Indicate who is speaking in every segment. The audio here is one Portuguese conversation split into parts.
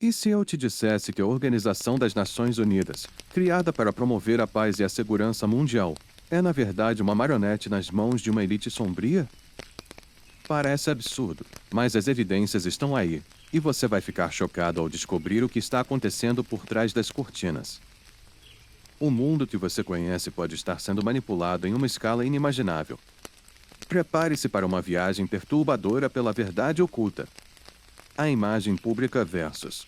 Speaker 1: E se eu te dissesse que a Organização das Nações Unidas, criada para promover a paz e a segurança mundial, é na verdade uma marionete nas mãos de uma elite sombria? Parece absurdo, mas as evidências estão aí, e você vai ficar chocado ao descobrir o que está acontecendo por trás das cortinas. O mundo que você conhece pode estar sendo manipulado em uma escala inimaginável. Prepare-se para uma viagem perturbadora pela verdade oculta. A imagem pública versus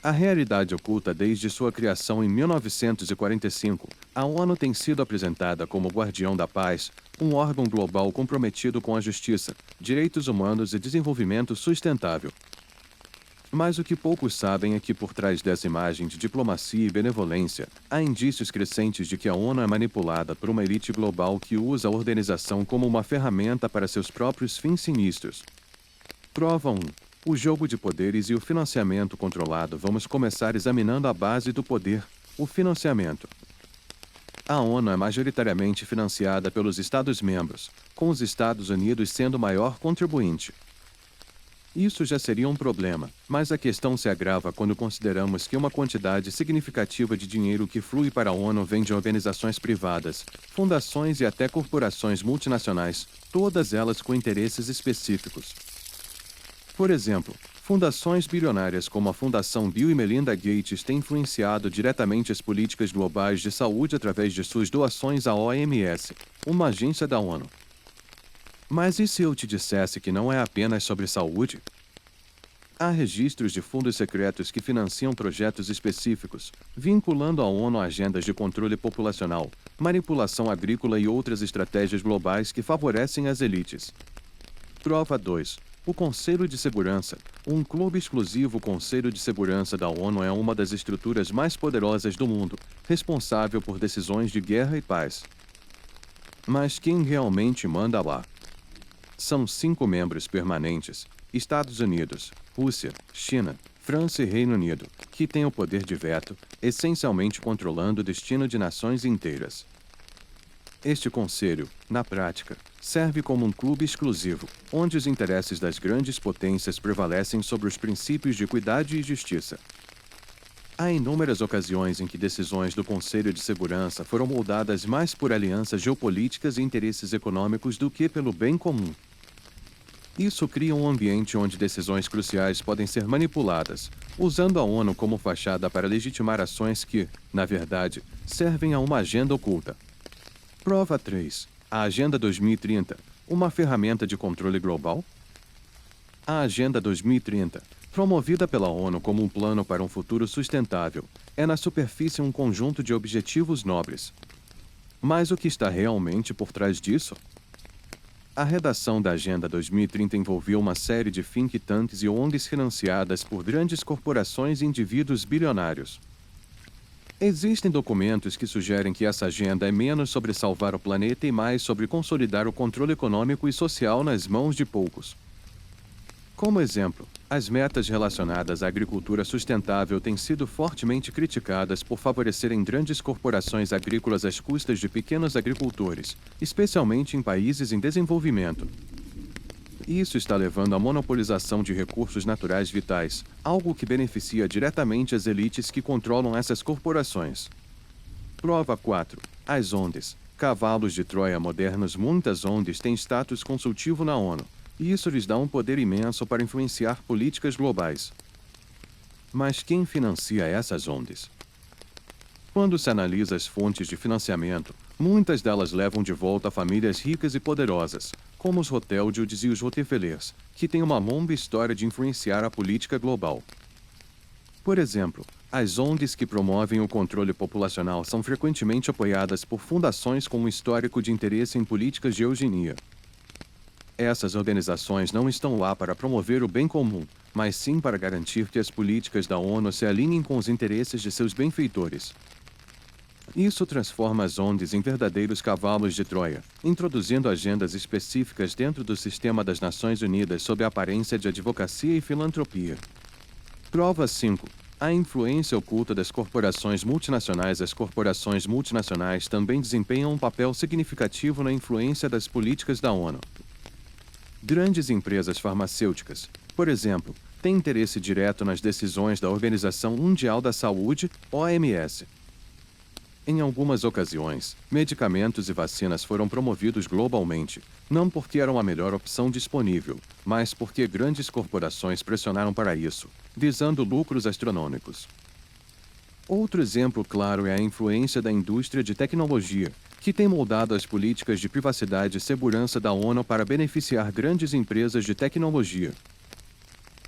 Speaker 1: a realidade oculta. Desde sua criação em 1945, a ONU tem sido apresentada como guardião da paz, um órgão global comprometido com a justiça, direitos humanos e desenvolvimento sustentável. Mas o que poucos sabem é que por trás dessa imagem de diplomacia e benevolência, há indícios crescentes de que a ONU é manipulada por uma elite global que usa a organização como uma ferramenta para seus próprios fins sinistros. Prova 1. O jogo de poderes e o financiamento controlado. Vamos começar examinando a base do poder, o financiamento. A ONU é majoritariamente financiada pelos Estados-membros, com os Estados Unidos sendo o maior contribuinte. Isso já seria um problema, mas a questão se agrava quando consideramos que uma quantidade significativa de dinheiro que flui para a ONU vem de organizações privadas, fundações e até corporações multinacionais, todas elas com interesses específicos. Por exemplo, fundações bilionárias como a Fundação Bill e Melinda Gates têm influenciado diretamente as políticas globais de saúde através de suas doações à OMS, uma agência da ONU. Mas e se eu te dissesse que não é apenas sobre saúde? Há registros de fundos secretos que financiam projetos específicos, vinculando a ONU a agendas de controle populacional, manipulação agrícola e outras estratégias globais que favorecem as elites. Prova 2. O Conselho de Segurança, um clube exclusivo. O Conselho de Segurança da ONU é uma das estruturas mais poderosas do mundo, responsável por decisões de guerra e paz. Mas quem realmente manda lá? São 5 membros permanentes: Estados Unidos, Rússia, China, França e Reino Unido, que têm o poder de veto, essencialmente controlando o destino de nações inteiras. Este conselho, na prática, serve como um clube exclusivo, onde os interesses das grandes potências prevalecem sobre os princípios de equidade e justiça. Há inúmeras ocasiões em que decisões do Conselho de Segurança foram moldadas mais por alianças geopolíticas e interesses econômicos do que pelo bem comum. Isso cria um ambiente onde decisões cruciais podem ser manipuladas, usando a ONU como fachada para legitimar ações que, na verdade, servem a uma agenda oculta. Prova 3. A Agenda 2030, uma ferramenta de controle global? A Agenda 2030, promovida pela ONU como um plano para um futuro sustentável, é na superfície um conjunto de objetivos nobres. Mas o que está realmente por trás disso? A redação da Agenda 2030 envolveu uma série de think tanks e ONGs financiadas por grandes corporações e indivíduos bilionários. Existem documentos que sugerem que essa agenda é menos sobre salvar o planeta e mais sobre consolidar o controle econômico e social nas mãos de poucos. Como exemplo, as metas relacionadas à agricultura sustentável têm sido fortemente criticadas por favorecerem grandes corporações agrícolas às custas de pequenos agricultores, especialmente em países em desenvolvimento. Isso está levando à monopolização de recursos naturais vitais, algo que beneficia diretamente as elites que controlam essas corporações. Prova 4. As ONGs. Cavalos de Troia modernos. Muitas ONGs têm status consultivo na ONU, e isso lhes dá um poder imenso para influenciar políticas globais. Mas quem financia essas ONGs? Quando se analisa as fontes de financiamento, muitas delas levam de volta famílias ricas e poderosas, como os Rothschilds e os Rockefellers, que têm uma longa história de influenciar a política global. Por exemplo, as ONGs que promovem o controle populacional são frequentemente apoiadas por fundações com um histórico de interesse em políticas de eugenia. Essas organizações não estão lá para promover o bem comum, mas sim para garantir que as políticas da ONU se alinhem com os interesses de seus benfeitores. Isso transforma as ONGs em verdadeiros cavalos de Troia, introduzindo agendas específicas dentro do sistema das Nações Unidas sob a aparência de advocacia e filantropia. Prova 5. A influência oculta das corporações multinacionais. As corporações multinacionais também desempenham um papel significativo na influência das políticas da ONU. Grandes empresas farmacêuticas, por exemplo, tem interesse direto nas decisões da Organização Mundial da Saúde, OMS. Em algumas ocasiões, medicamentos e vacinas foram promovidos globalmente, não porque eram a melhor opção disponível, mas porque grandes corporações pressionaram para isso, visando lucros astronômicos. Outro exemplo claro é a influência da indústria de tecnologia, que tem moldado as políticas de privacidade e segurança da ONU para beneficiar grandes empresas de tecnologia.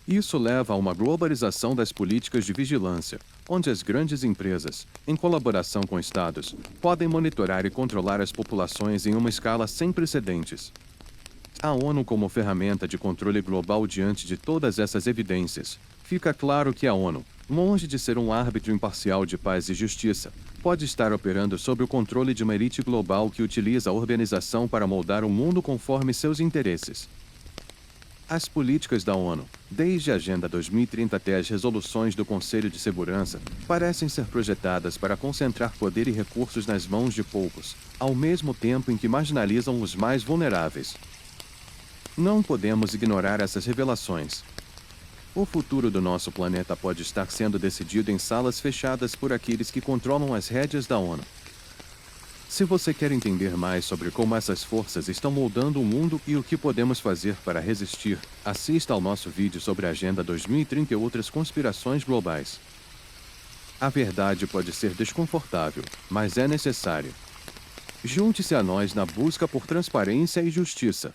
Speaker 1: Isso leva a uma globalização das políticas de vigilância, onde as grandes empresas, em colaboração com estados, podem monitorar e controlar as populações em uma escala sem precedentes. A ONU como ferramenta de controle global diante de todas essas evidências, fica claro que a ONU, longe de ser um árbitro imparcial de paz e justiça, pode estar operando sob o controle de uma elite global que utiliza a organização para moldar o mundo conforme seus interesses. As políticas da ONU, desde a Agenda 2030 até as resoluções do Conselho de Segurança, parecem ser projetadas para concentrar poder e recursos nas mãos de poucos, ao mesmo tempo em que marginalizam os mais vulneráveis. Não podemos ignorar essas revelações. O futuro do nosso planeta pode estar sendo decidido em salas fechadas por aqueles que controlam as rédeas da ONU. Se você quer entender mais sobre como essas forças estão moldando o mundo e o que podemos fazer para resistir, assista ao nosso vídeo sobre a Agenda 2030 e outras conspirações globais. A verdade pode ser desconfortável, mas é necessária. Junte-se a nós na busca por transparência e justiça.